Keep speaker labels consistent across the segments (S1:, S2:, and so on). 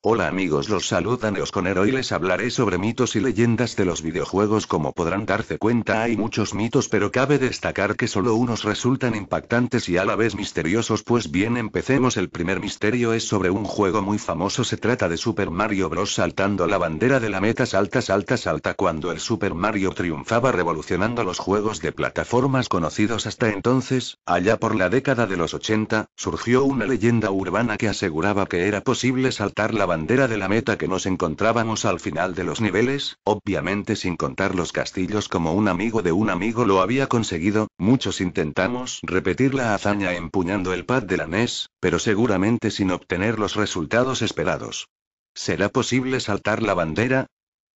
S1: Hola amigos, los saluda Neosconer. Hoy les hablaré sobre mitos y leyendas de los videojuegos. Como podrán darse cuenta, hay muchos mitos, pero cabe destacar que solo unos resultan impactantes y a la vez misteriosos. Pues bien, empecemos. El primer misterio es sobre un juego muy famoso. Se trata de Super Mario Bros. Saltando la bandera de la meta. Salta, salta, salta. Cuando el Super Mario triunfaba revolucionando los juegos de plataformas conocidos hasta entonces, allá por la década de los 80, surgió una leyenda urbana que aseguraba que era posible saltar la bandera de la meta, que nos encontrábamos al final de los niveles, obviamente sin contar los castillos. Como un amigo de un amigo lo había conseguido, muchos intentamos repetir la hazaña empuñando el pad de la NES, pero seguramente sin obtener los resultados esperados. ¿Será posible saltar la bandera?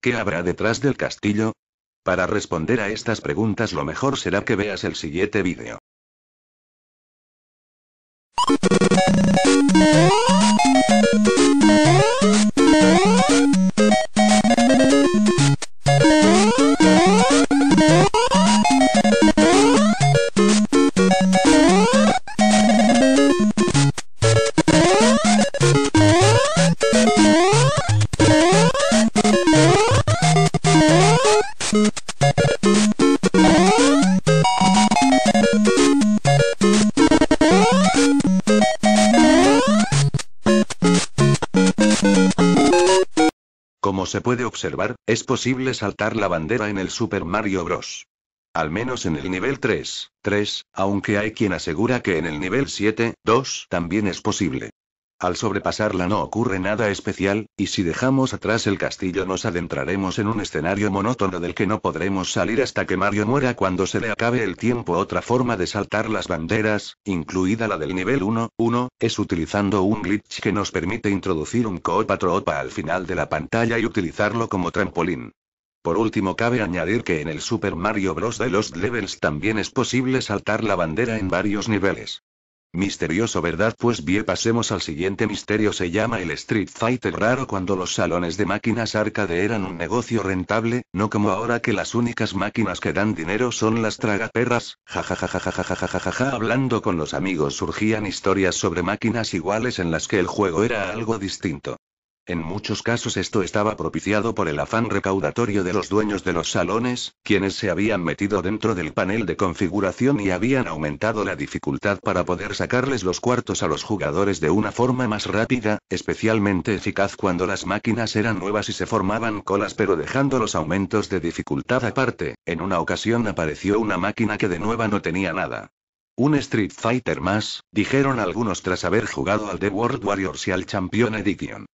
S1: ¿Qué habrá detrás del castillo? Para responder a estas preguntas lo mejor será que veas el siguiente vídeo. Como se puede observar, es posible saltar la bandera en el Super Mario Bros. Al menos en el nivel 3, aunque hay quien asegura que en el nivel 7, también es posible. Al sobrepasarla no ocurre nada especial, y si dejamos atrás el castillo nos adentraremos en un escenario monótono del que no podremos salir hasta que Mario muera cuando se le acabe el tiempo. Otra forma de saltar las banderas, incluida la del nivel 1, es utilizando un glitch que nos permite introducir un Koopa Troopa al final de la pantalla y utilizarlo como trampolín. Por último, cabe añadir que en el Super Mario Bros. De Lost Levels también es posible saltar la bandera en varios niveles. Misterioso, ¿verdad? Pues bien, pasemos al siguiente misterio. Se llama el Street Fighter raro. Cuando los salones de máquinas arcade eran un negocio rentable, no como ahora que las únicas máquinas que dan dinero son las tragaperras, jajajajajajajajaja. Hablando con los amigos surgían historias sobre máquinas iguales en las que el juego era algo distinto. En muchos casos esto estaba propiciado por el afán recaudatorio de los dueños de los salones, quienes se habían metido dentro del panel de configuración y habían aumentado la dificultad para poder sacarles los cuartos a los jugadores de una forma más rápida, especialmente eficaz cuando las máquinas eran nuevas y se formaban colas. Pero dejando los aumentos de dificultad aparte, en una ocasión apareció una máquina que de nueva no tenía nada. Un Street Fighter más, dijeron algunos tras haber jugado al The World Warriors y al Champion Edition.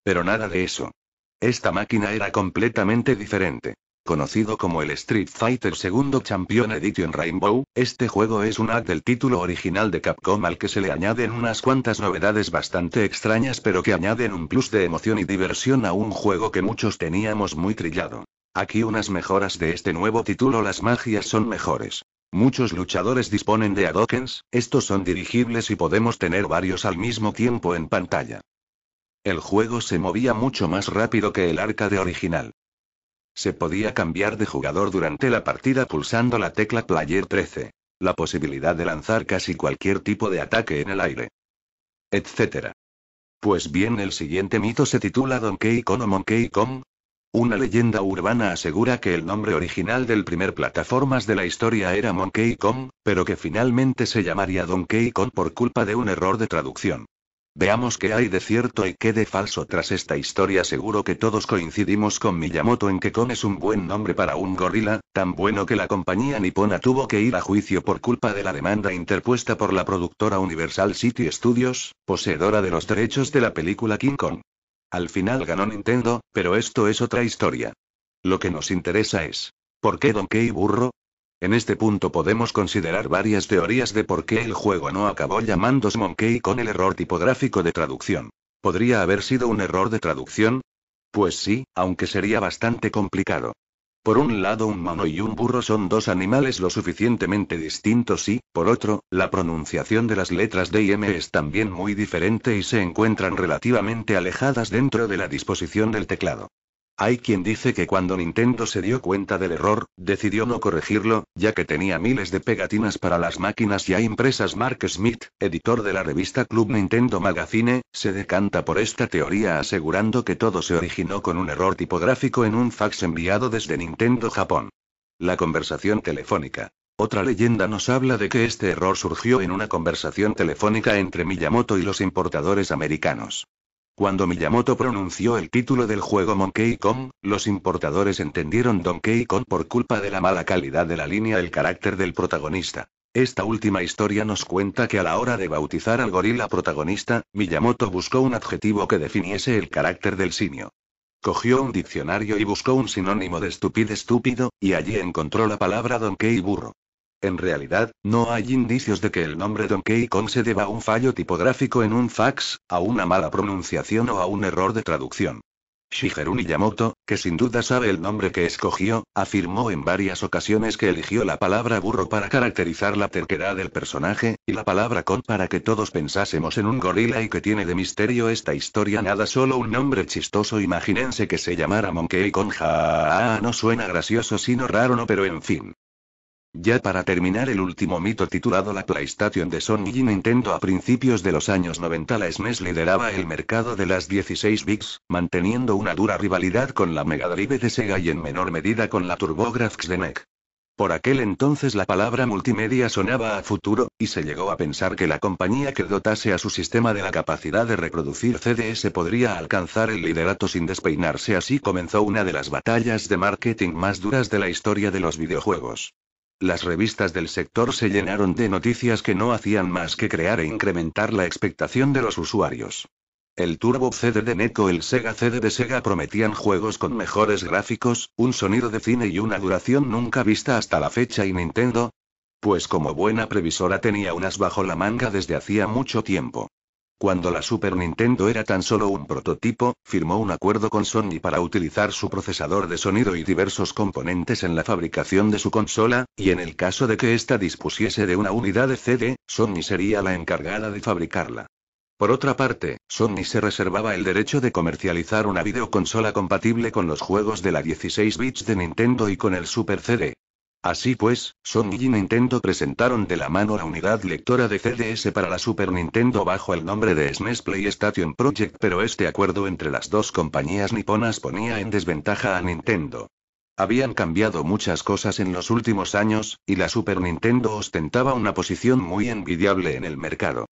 S1: Pero nada de eso. Esta máquina era completamente diferente. Conocido como el Street Fighter II Champion Edition Rainbow, este juego es un hack del título original de Capcom al que se le añaden unas cuantas novedades bastante extrañas, pero que añaden un plus de emoción y diversión a un juego que muchos teníamos muy trillado. Aquí unas mejoras de este nuevo título: las magias son mejores. Muchos luchadores disponen de Hadokens, estos son dirigibles y podemos tener varios al mismo tiempo en pantalla. El juego se movía mucho más rápido que el arcade original. Se podía cambiar de jugador durante la partida pulsando la tecla Player 13. La posibilidad de lanzar casi cualquier tipo de ataque en el aire, etc. Pues bien, el siguiente mito se titula Donkey Kong o Monkey Kong. Una leyenda urbana asegura que el nombre original del primer plataformas de la historia era Monkey Kong, pero que finalmente se llamaría Donkey Kong por culpa de un error de traducción. Veamos qué hay de cierto y qué de falso tras esta historia. Seguro que todos coincidimos con Miyamoto en que Kong es un buen nombre para un gorila, tan bueno que la compañía nipona tuvo que ir a juicio por culpa de la demanda interpuesta por la productora Universal City Studios, poseedora de los derechos de la película King Kong. Al final ganó Nintendo, pero esto es otra historia. Lo que nos interesa es: ¿por qué Donkey Burro? En este punto podemos considerar varias teorías de por qué el juego no acabó llamándose Monkey Kong. El error tipográfico de traducción. ¿Podría haber sido un error de traducción? Pues sí, aunque sería bastante complicado. Por un lado, un mono y un burro son dos animales lo suficientemente distintos y, por otro, la pronunciación de las letras D y M es también muy diferente y se encuentran relativamente alejadas dentro de la disposición del teclado. Hay quien dice que cuando Nintendo se dio cuenta del error, decidió no corregirlo, ya que tenía miles de pegatinas para las máquinas ya impresas. Mark Smith, editor de la revista Club Nintendo Magazine, se decanta por esta teoría asegurando que todo se originó con un error tipográfico en un fax enviado desde Nintendo Japón. La conversación telefónica. Otra leyenda nos habla de que este error surgió en una conversación telefónica entre Miyamoto y los importadores americanos. Cuando Miyamoto pronunció el título del juego Monkey Kong, los importadores entendieron Donkey Kong por culpa de la mala calidad de la línea del carácter del protagonista. Esta última historia nos cuenta que a la hora de bautizar al gorila protagonista, Miyamoto buscó un adjetivo que definiese el carácter del simio. Cogió un diccionario y buscó un sinónimo de estúpido, y allí encontró la palabra Donkey burro. En realidad, no hay indicios de que el nombre Donkey Kong se deba a un fallo tipográfico en un fax, a una mala pronunciación o a un error de traducción. Shigeru Miyamoto, que sin duda sabe el nombre que escogió, afirmó en varias ocasiones que eligió la palabra burro para caracterizar la terquedad del personaje, y la palabra Kong para que todos pensásemos en un gorila. ¿Y que tiene de misterio esta historia? Nada, solo un nombre chistoso. Imagínense que se llamara Monkey Kong. No suena gracioso sino raro, no, pero en fin. Ya para terminar, el último mito titulado la PlayStation de Sony y Nintendo. A principios de los años 90 la SNES lideraba el mercado de las 16 bits, manteniendo una dura rivalidad con la Mega Drive de Sega y en menor medida con la TurboGrafx de NEC. Por aquel entonces la palabra multimedia sonaba a futuro, y se llegó a pensar que la compañía que dotase a su sistema de la capacidad de reproducir CDs podría alcanzar el liderato sin despeinarse. Así comenzó una de las batallas de marketing más duras de la historia de los videojuegos. Las revistas del sector se llenaron de noticias que no hacían más que crear e incrementar la expectación de los usuarios. El Turbo CD de NEC o el Sega CD de Sega prometían juegos con mejores gráficos, un sonido de cine y una duración nunca vista hasta la fecha. ¿Y Nintendo? Pues como buena previsora tenía unas bajo la manga desde hacía mucho tiempo. Cuando la Super Nintendo era tan solo un prototipo, firmó un acuerdo con Sony para utilizar su procesador de sonido y diversos componentes en la fabricación de su consola, y en el caso de que ésta dispusiese de una unidad de CD, Sony sería la encargada de fabricarla. Por otra parte, Sony se reservaba el derecho de comercializar una videoconsola compatible con los juegos de la 16 bits de Nintendo y con el Super CD. Así pues, Sony y Nintendo presentaron de la mano la unidad lectora de CDs para la Super Nintendo bajo el nombre de SNES PlayStation Project, pero este acuerdo entre las dos compañías niponas ponía en desventaja a Nintendo. Habían cambiado muchas cosas en los últimos años, y la Super Nintendo ostentaba una posición muy envidiable en el mercado.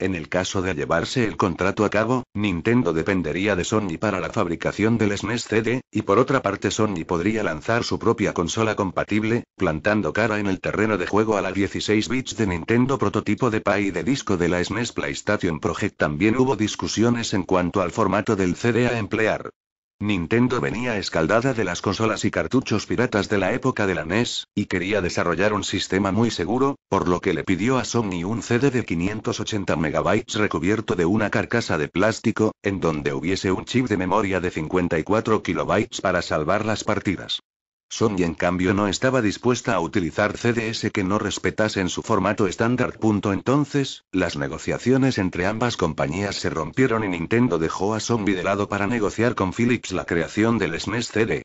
S1: En el caso de llevarse el contrato a cabo, Nintendo dependería de Sony para la fabricación del SNES CD, y por otra parte Sony podría lanzar su propia consola compatible, plantando cara en el terreno de juego a la 16 bits de Nintendo. Prototipo de PA y de disco de la SNES PlayStation Project. También hubo discusiones en cuanto al formato del CD a emplear. Nintendo venía escaldada de las consolas y cartuchos piratas de la época de la NES, y quería desarrollar un sistema muy seguro, por lo que le pidió a Sony un CD de 580 MB recubierto de una carcasa de plástico, en donde hubiese un chip de memoria de 54 KB para salvar las partidas. Sony en cambio no estaba dispuesta a utilizar CDs que no respetasen su formato estándar. Entonces, las negociaciones entre ambas compañías se rompieron y Nintendo dejó a Sony de lado para negociar con Philips la creación del SNES CD.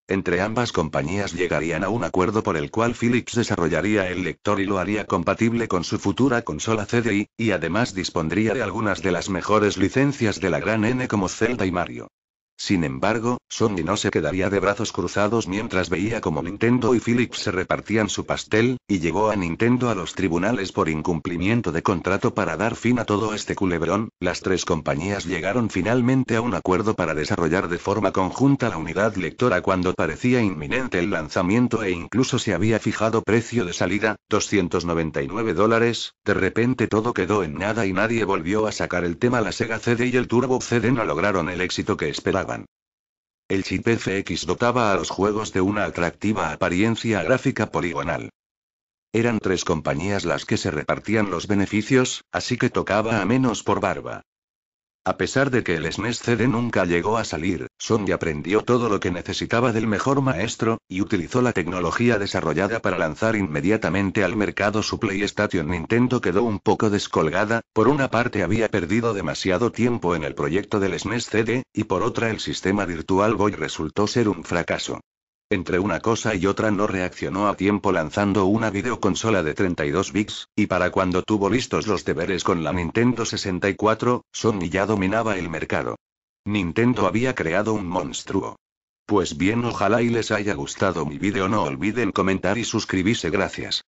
S1: Entre ambas compañías llegarían a un acuerdo por el cual Philips desarrollaría el lector y lo haría compatible con su futura consola CDI, y además dispondría de algunas de las mejores licencias de la gran N como Zelda y Mario. Sin embargo, Sony no se quedaría de brazos cruzados mientras veía como Nintendo y Philips se repartían su pastel, y llevó a Nintendo a los tribunales por incumplimiento de contrato. Para dar fin a todo este culebrón, las tres compañías llegaron finalmente a un acuerdo para desarrollar de forma conjunta la unidad lectora cuando parecía inminente el lanzamiento e incluso se había fijado precio de salida, $299. De repente todo quedó en nada y nadie volvió a sacar el tema. La Sega CD y el Turbo CD no lograron el éxito que esperaban. El chip FX dotaba a los juegos de una atractiva apariencia gráfica poligonal. Eran tres compañías las que se repartían los beneficios, así que tocaba a menos por barba. A pesar de que el SNES CD nunca llegó a salir, Sony aprendió todo lo que necesitaba del mejor maestro, y utilizó la tecnología desarrollada para lanzar inmediatamente al mercado su PlayStation. Nintendo quedó un poco descolgada, por una parte había perdido demasiado tiempo en el proyecto del SNES CD, y por otra el sistema Virtual Boy resultó ser un fracaso. Entre una cosa y otra no reaccionó a tiempo lanzando una videoconsola de 32 bits, y para cuando tuvo listos los deberes con la Nintendo 64, Sony ya dominaba el mercado. Nintendo había creado un monstruo. Pues bien, ojalá y les haya gustado mi vídeo. No olviden comentar y suscribirse. Gracias.